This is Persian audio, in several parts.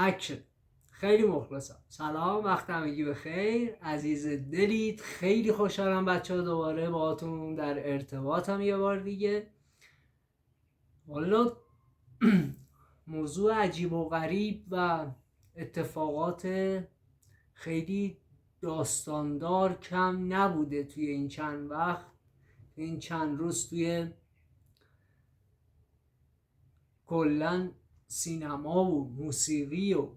اکشن. خیلی مخلصم. سلام، وقت همگی بخیر. عزیز دلید، خیلی خوشحالم بچه ها دوباره باهاتون در ارتباطم یه بار دیگه. والا موضوع عجیب و غریب و اتفاقات خیلی داستاندار کم نبوده توی این چند وقت، این چند روز، توی کلن سینما و موسیقی و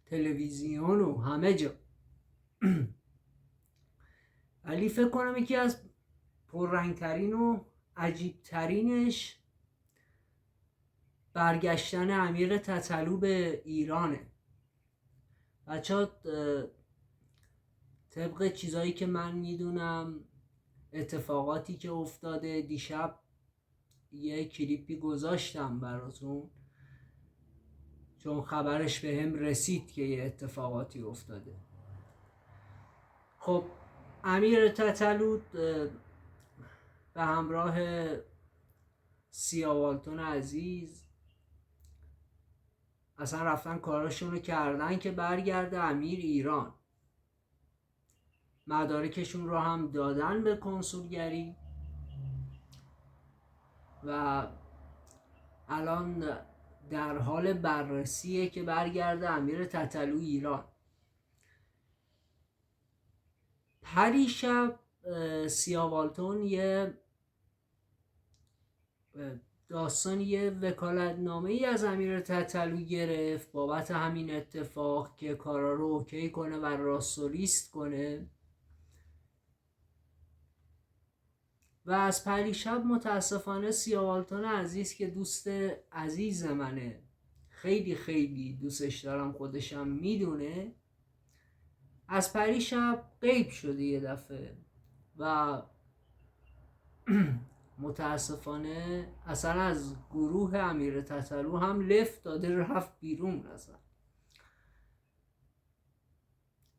تلویزیون و همه جا. ولی فکر کنم یکی از پررنگترین و عجیبترینش برگشتن امیر تتلو به ایرانه. بچه طبق چیزایی که من میدونم، اتفاقاتی که افتاده، دیشب یه کلیپی گذاشتم براتون چون خبرش به هم رسید که یه اتفاقاتی افتاده. خب امیر تتلو به همراه سیاوالتون عزیز اصلا رفتن کاراشونو کردن که برگرده امیر ایران. مدارکشون رو هم دادن به کنسولگری و الان در حال بررسیه که برگرده امیر تتلو ایران. پریشب سیاوالتون یه وکالتنامه ای از امیر تتلو گرفت بابت همین اتفاق که کارا رو اوکی کنه و راستوریست کنه و از پریشب متاسفانه سیاوالتون عزیز که دوست عزیز منه، خیلی خیلی دوستش دارم، خودشم میدونه، از پریشب غیب شده یه دفعه و متاسفانه اصلا از گروه امیر تتلو هم لفت داده، رفت بیرون. اصلا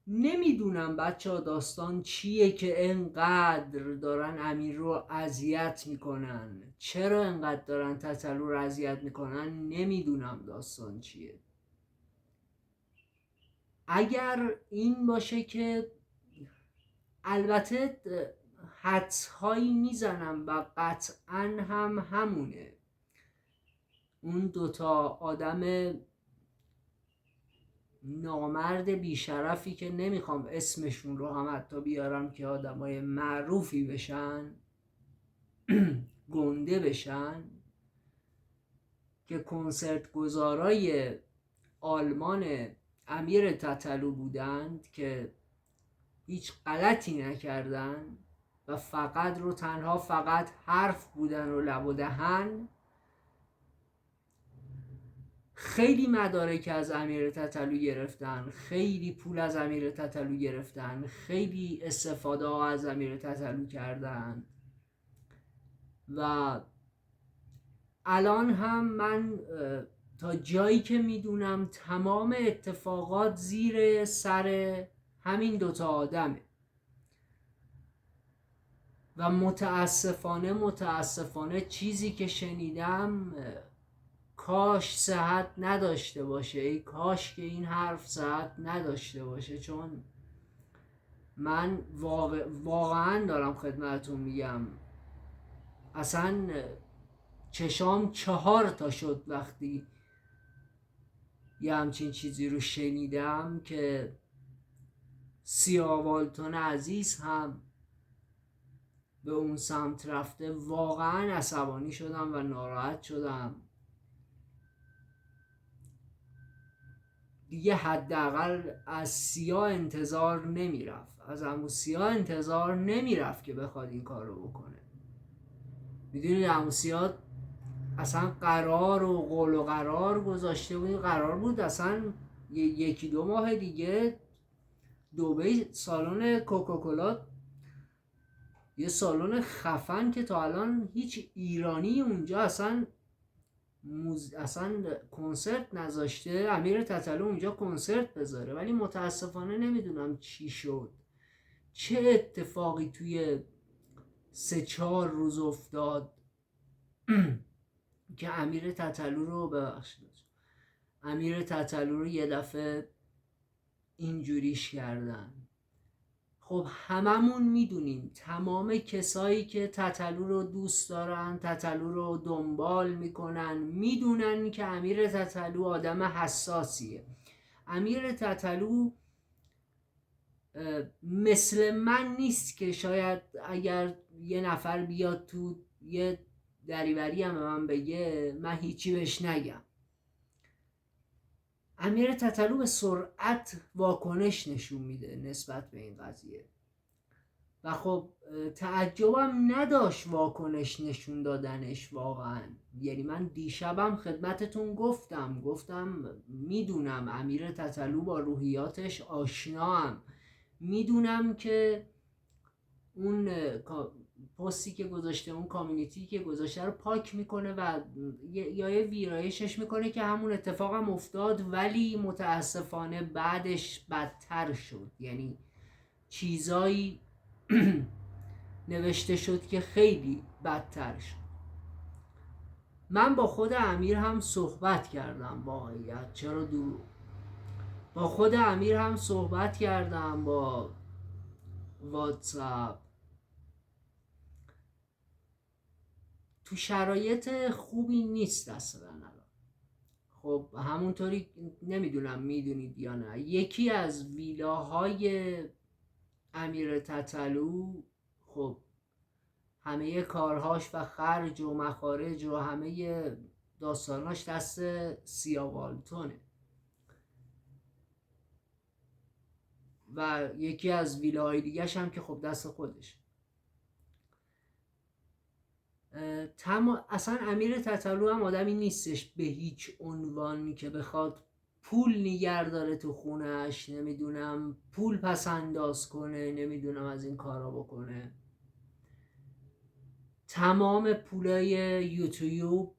نمیدونم بچه ها داستان چیه که انقدر دارن امیر رو اذیت میکنن، چرا انقدر دارن تتلو رو اذیت میکنن، نمیدونم داستان چیه. اگر این باشه که البته حدسهایی میزنم و قطعا هم همونه، اون دوتا آدم نامرد بیشرفی که نمیخوام اسمشون رو هم حتی بیارم که آدمای معروفی بشن گنده بشن، که کنسرت گزارای آلمان امیر تتلو بودند که هیچ غلطی نکردن و فقط حرف بودن و لب و دهن، خیلی مدارک از امیر تتلو گرفتن، خیلی پول از امیر تتلو گرفتن، خیلی استفاده ها از امیر تتلو کردن و الان هم من تا جایی که میدونم تمام اتفاقات زیر سر همین دوتا آدمه و متاسفانه چیزی که شنیدم کاش صحت نداشته باشه. ای کاش که این حرف صحت نداشته باشه، چون من واقعا دارم خدمتتون میگم اصلا چشام 4 تا شد وقتی یه همچین چیزی رو شنیدم که سیاوالتون عزیز هم به اون سمت رفته. واقعا عصبانی شدم و ناراحت شدم. دیگه حداقل از سیا انتظار نمیرفت، از عمو سیا انتظار نمیرفت که بخواد این کار رو بکنه. میدونید عمو سیا اصلا قرار و قول و قرار گذاشته بود، قرار بود اصلا 1-2 ماه دیگه دبی سالن کوکاکولا، یه سالن خفن که تا الان هیچ ایرانی اونجا اصلا کنسرت نذاشته، امیر تتلو اونجا کنسرت بذاره، ولی متاسفانه نمیدونم چی شد، چه اتفاقی توی 3-4 روز افتاد که امیر تتلو رو امیر تتلو رو یه دفعه اینجوریش کردن. خب هممون میدونیم، تمام کسایی که تتلو رو دوست دارن، تتلو رو دنبال میکنن، میدونن که امیر تتلو آدم حساسیه. امیر تتلو مثل من نیست که شاید اگر یه نفر بیاد تو یه دریوری هم به من بگه من هیچی بهش نگم. امیر تتلو به سرعت واکنش نشون میده نسبت به این قضیه و خب تعجبم نداشت واکنش نشون دادنش واقعا. یعنی من دیشبم خدمتتون گفتم میدونم امیر تتلو با روحیاتش آشنام، میدونم که اون پستی که گذاشته، اون کامیونیتی که گذاشته رو پاک میکنه و یا یه ویرایشش میکنه که همون اتفاقم افتاد، ولی متاسفانه بعدش بدتر شد. یعنی چیزایی نوشته شد که خیلی بدتر شد. من با خود امیر هم صحبت کردم، واقعیت چرا دروغ، با خود امیر هم صحبت کردم با واتساپ. تو شرایط خوبی نیست اصلا الان. خب همونطوری نمیدونم میدونید یا نه، یکی از ویلاهای امیر تتلو خب همه کارهاش و خرج و مخارج و همه داستاناش دست سیا والتونه و یکی از ویلاهای دیگه‌ش هم که خب دست خودش. اصلا امیر تتلو هم آدمی نیستش به هیچ عنوانی که بخواد پول نگه داره تو خونهش، نمیدونم پول پس انداز کنه، نمیدونم از این کارا بکنه. تمام پولای یوتیوب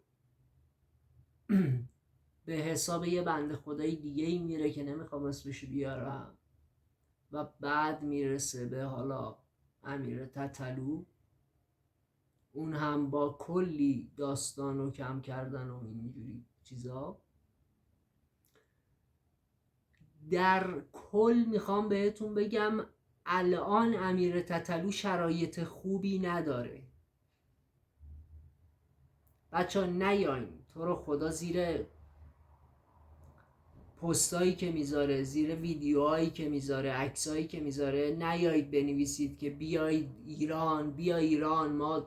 به حساب یه بنده خدای دیگه ای میره که نمیخوام اسمشو بیارم و بعد میرسه به حالا امیر تتلو، اون هم با کلی داستان و کم کردن و اینجوری چیزا. در کل میخوام بهتون بگم الان امیر تتلو شرایط خوبی نداره. بچه نیاین تو رو خدا زیر پستایی که میذاره، زیر ویدیوهایی که میذاره، عکسایی که میذاره نیایید بنویسید که بیایید ایران، بیا ایران، ما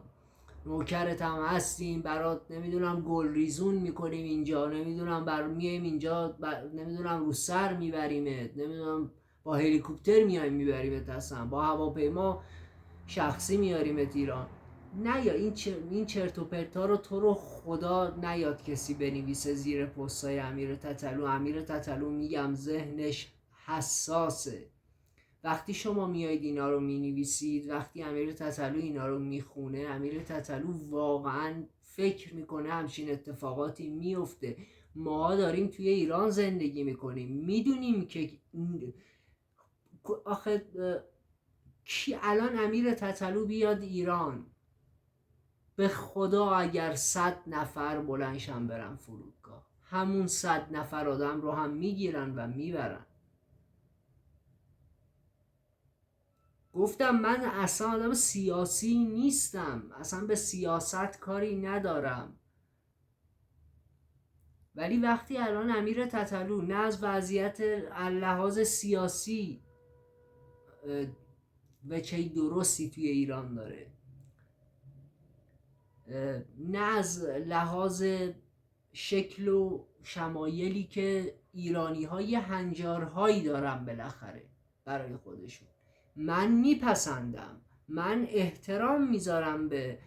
نوکرت هم هستیم، برات نمیدونم گل ریزون میکنیم اینجا، نمیدونم میایم اینجا، نمیدونم رو سر میبریمت، نمیدونم با هلیکوپتر میایم میبریمت، اصلا با هواپیما شخصی میاریمت ایران. نه یا این چرت و پرتا رو تو رو خدا نیاد کسی بنویسه زیر پستای امیر تتلو. امیر تتلو میگم ذهنش حساسه. وقتی شما میایید اینا رو مینویسید، وقتی امیر تتلو اینا رو میخونه، امیر تتلو واقعا فکر میکنه همچین اتفاقاتی میفته. ما داریم توی ایران زندگی میکنیم، میدونیم که آخه کی الان امیر تتلو بیاد ایران، به خدا اگر 100 نفر بلنشن برن فرودگاه، همون 100 نفر آدم رو هم میگیرن و میبرن. گفتم من اصلا آدم سیاسی نیستم، اصلا به سیاست کاری ندارم، ولی وقتی الان امیر تتلو نه از وضعیت لحاظ سیاسی وجهی درستی توی ایران داره، نه از لحاظ شکل و شمایلی که ایرانی های هنجارهایی دارن بالاخره برای خودشون، من میپسندم، من احترام میذارم به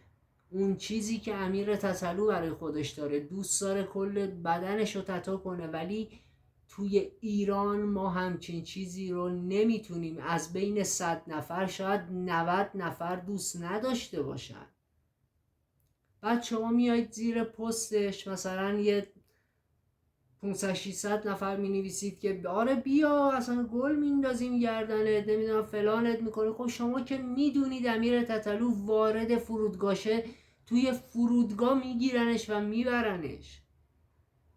اون چیزی که امیر تتلو برای خودش داره، دوست داره کل بدنش رو تتو کنه، ولی توی ایران ما همچین چیزی رو نمیتونیم. از بین 100 نفر شاید 90 نفر دوست نداشته باشن. بعد شما میایید زیر پستش مثلا یه 500-600 نفر مینویسید که آره بیا اصلا گل میندازیم گردنت، نمیدونم فلانت میکنه. خب شما که میدونید امیر تتلو وارد فرودگاهشه، توی فرودگاه میگیرنش و میبرنش.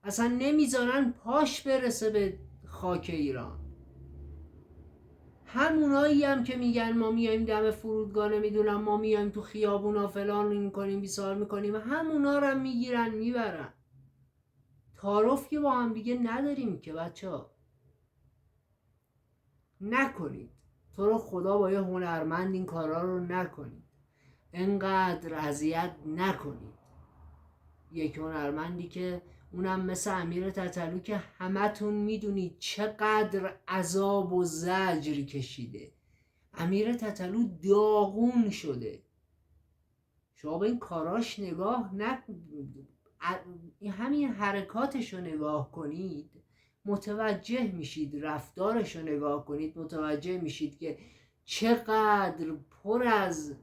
اصلا نمیذارن پاش برسه به خاک ایران. همونایی هم که میگن ما میایم دم فرودگاه، نمیدونم ما میایم تو خیابونا فلان میکنیم بیسار میکنیم، همونا رو هم میگیرن میبرن. تعارف که با هم دیگه نداریم که بچه‌ها. نکنید، تو رو خدا با یه هنرمند این کارا رو نکنید، انقدر اذیت نکنید. یک هنرمندی که اونم مثل امیر تتلو که همتون میدونید چقدر عذاب و زجر کشیده. امیر تتلو داغون شده. شما به این کاراش نگاه همین حرکاتش رو نگاه کنید متوجه میشید، رفتارش رو نگاه کنید متوجه میشید که چقدر پر از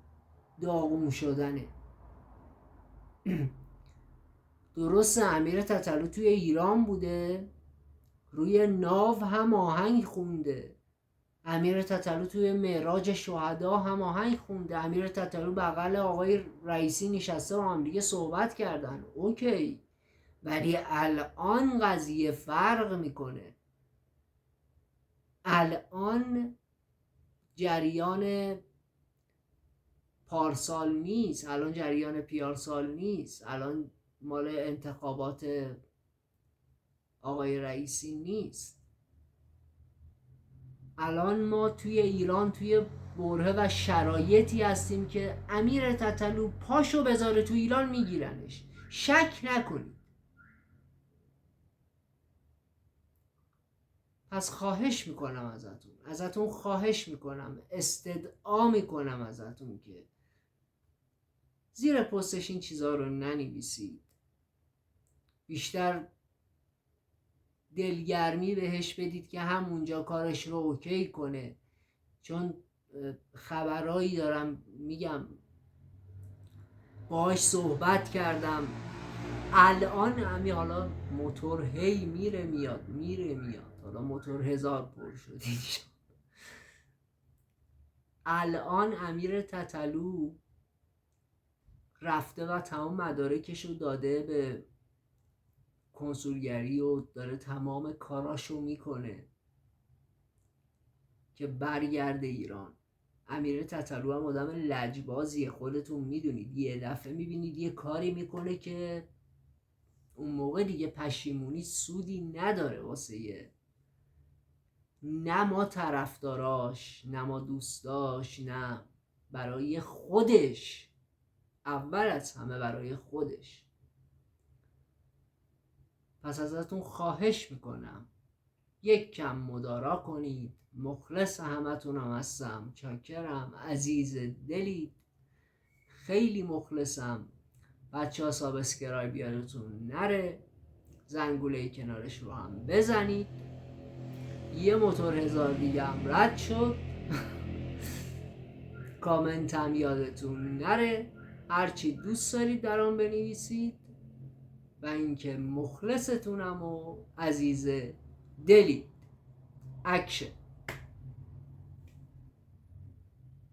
داغون شدنه. درست امیر تتلو توی ایران بوده، روی ناو هم آهنگ خونده. امیر تتلو توی معراج شهدا هم آهنگ خونده. امیر تتلو بغل آقای رئیسی نشسته و هم دیگه صحبت کردن، اوکی. ولی الان قضیه فرق میکنه. الان جریان پارسال نیست، الان جریان پیارسال نیست، الان مال انتخابات آقای رئیسی نیست. الان ما توی ایران توی بره و شرایطی هستیم که امیر تتلو پاشو بذاره تو ایران میگیرنش، شک نکنید. پس خواهش میکنم ازتون خواهش میکنم، استدعا میکنم ازتون که زیر پستش این چیزا رو ننویسید. بیشتر دلگرمی بهش بدید که همونجا کارش رو اوکی کنه. چون خبرایی دارم میگم، باهاش صحبت کردم، الان همین حالا موتور هی میره میاد حالا موتور 1000 پر شد اینجا. الان امیر تتلو رفته و تمام مدارکش رو داده به کنسولگری و داره تمام کاراشو میکنه که برگرده ایران. امیر تتلو هم آدم لجبازیه، خودتون میدونید. یه دفعه میبینید یه کاری میکنه که اون موقع دیگه پشیمونی سودی نداره واسه نه ما طرفداراش، نه ما دوستاش، نه برای خودش، اول از همه برای خودش. پس ازتون خواهش میکنم یک کم مدارا کنید. مخلص همتونم هستم، چاکرم، عزیز دلید، خیلی مخلصم. بچه ها سابسکرایب یادتون نره، زنگوله کنارش رو هم بزنید. یه موتور 1000 دیگه هم رد شد. کامنت هم یادتون نره، هرچی دوست دارید برام بنویسید. و اینکه مخلصتونم و عزیز دلی. اکشن.